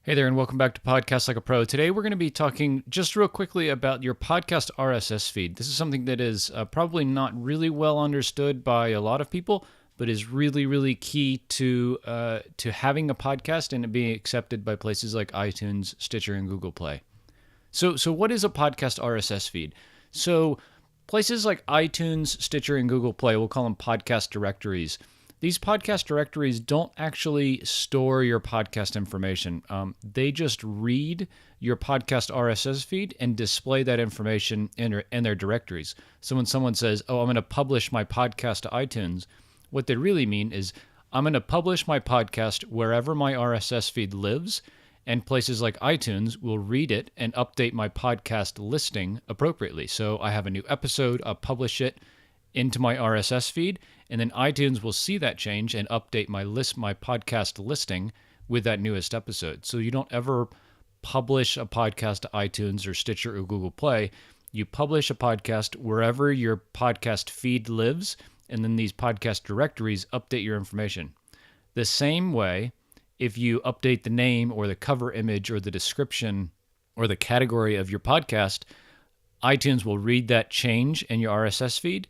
Hey there, and welcome back to Podcast Like a Pro. Today, we're going to be talking just real quickly about your podcast RSS feed. This is something that is probably not really well understood by a lot of people, but is really, really key to having a podcast and it being accepted by places like iTunes, Stitcher, and Google Play. So what is a podcast RSS feed? So places like iTunes, Stitcher, and Google Play, we'll call them podcast directories. These podcast directories don't actually store your podcast information. They just read your podcast RSS feed and display that information in their directories. So when someone says, I'm going to publish my podcast to iTunes, what they really mean is, I'm going to publish my podcast wherever my RSS feed lives, and places like iTunes will read it and update my podcast listing appropriately. So I have a new episode, I'll publish it into my RSS feed, and then iTunes will see that change and update my podcast listing with that newest episode. So you don't ever publish a podcast to iTunes or Stitcher or Google Play. You publish a podcast wherever your podcast feed lives, and then these podcast directories update your information. The same way, if you update the name or the cover image or the description or the category of your podcast, iTunes will read that change in your RSS feed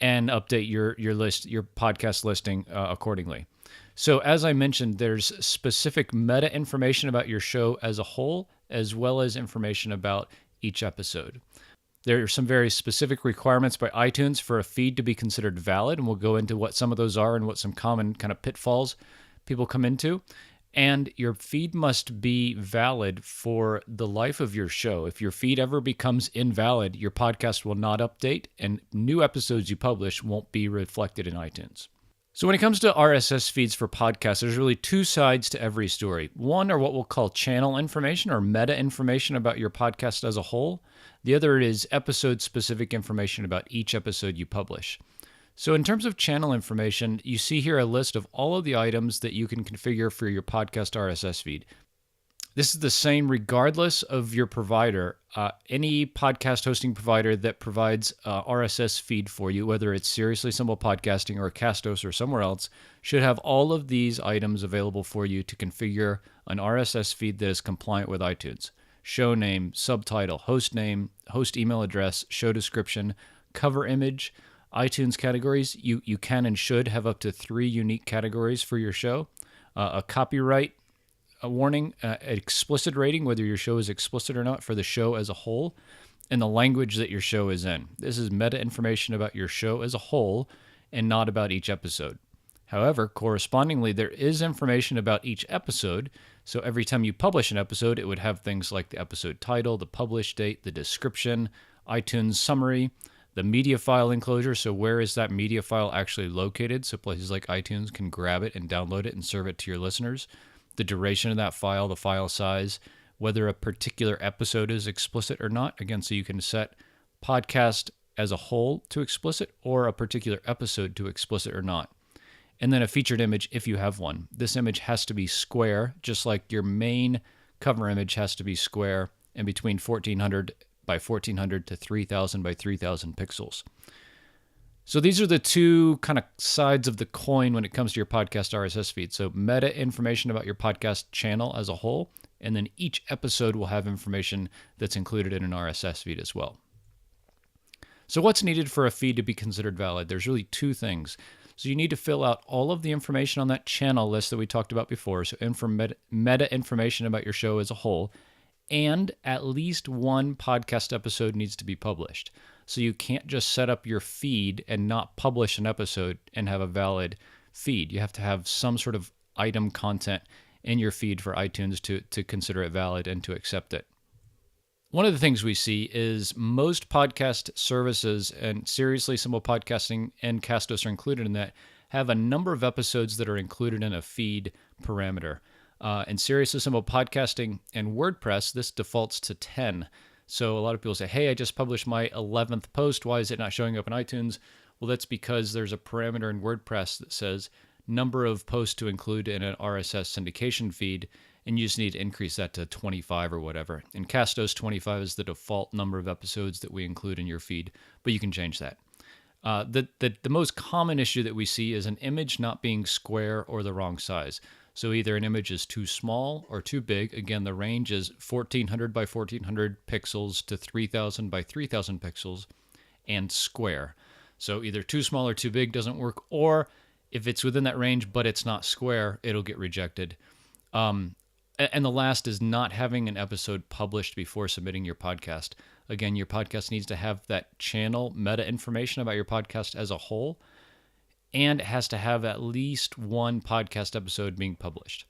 and update your podcast listing accordingly. So as I mentioned, there's specific meta information about your show as a whole, as well as information about each episode. There are some very specific requirements by iTunes for a feed to be considered valid, and we'll go into what some of those are and what some common kind of pitfalls people come into. And your feed must be valid for the life of your show. If your feed ever becomes invalid, your podcast will not update, and new episodes you publish won't be reflected in iTunes. So when it comes to RSS feeds for podcasts, there's really two sides to every story. One are what we'll call channel information or meta information about your podcast as a whole. The other is episode-specific information about each episode you publish. So in terms of channel information, you see here a list of all of the items that you can configure for your podcast RSS feed. This is the same regardless of your provider. Any podcast hosting provider that provides RSS feed for you, whether it's Seriously Simple Podcasting or Castos or somewhere else, should have all of these items available for you to configure an RSS feed that is compliant with iTunes. Show name, subtitle, host name, host email address, show description, cover image, iTunes categories. You can and should have up to 3 unique categories for your show. A copyright warning, explicit rating, whether your show is explicit or not for the show as a whole, and the language that your show is in. This is meta information about your show as a whole and not about each episode. However, correspondingly, there is information about each episode. So every time you publish an episode, it would have things like the episode title, the publish date, the description, iTunes summary, the media file enclosure, so where is that media file actually located, so places like iTunes can grab it and download it and serve it to your listeners. The duration of that file, the file size, whether a particular episode is explicit or not. Again, so you can set podcast as a whole to explicit or a particular episode to explicit or not. And then a featured image if you have one. This image has to be square, just like your main cover image has to be square and between 1400 by 1400 to 3000 by 3000 pixels. So these are the two kind of sides of the coin when it comes to your podcast RSS feed. So meta information about your podcast channel as a whole, and then each episode will have information that's included in an RSS feed as well. So what's needed for a feed to be considered valid? There's really 2 things. So you need to fill out all of the information on that channel list that we talked about before, so meta information about your show as a whole, and at least 1 podcast episode needs to be published. So you can't just set up your feed and not publish an episode and have a valid feed. You have to have some sort of item content in your feed for iTunes to consider it valid and to accept it. One of the things we see is most podcast services, and Seriously Simple Podcasting and Castos are included in that, have a number of episodes that are included in a feed parameter. In Seriously Simple Podcasting and WordPress, this defaults to 10. So a lot of people say, hey, I just published my 11th post. Why is it not showing up in iTunes? Well, that's because there's a parameter in WordPress that says number of posts to include in an RSS syndication feed, and you just need to increase that to 25 or whatever. In Castos, 25 is the default number of episodes that we include in your feed, but you can change that. The most common issue that we see is an image not being square or the wrong size. So either an image is too small or too big. Again, the range is 1400 by 1400 pixels to 3000 by 3000 pixels and square. So either too small or too big doesn't work, or if it's within that range but it's not square, it'll get rejected. And the last is not having an episode published before submitting your podcast. Again, your podcast needs to have that channel meta information about your podcast as a whole, and it has to have at least one podcast episode being published.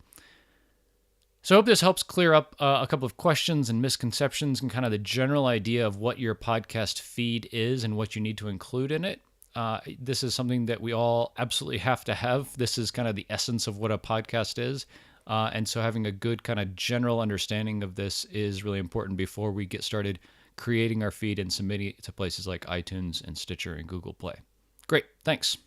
So I hope this helps clear up a couple of questions and misconceptions and kind of the general idea of what your podcast feed is and what you need to include in it. This is something that we all absolutely have to have. This is kind of the essence of what a podcast is. And so having a good kind of general understanding of this is really important before we get started creating our feed and submitting it to places like iTunes and Stitcher and Google Play. Great. Thanks.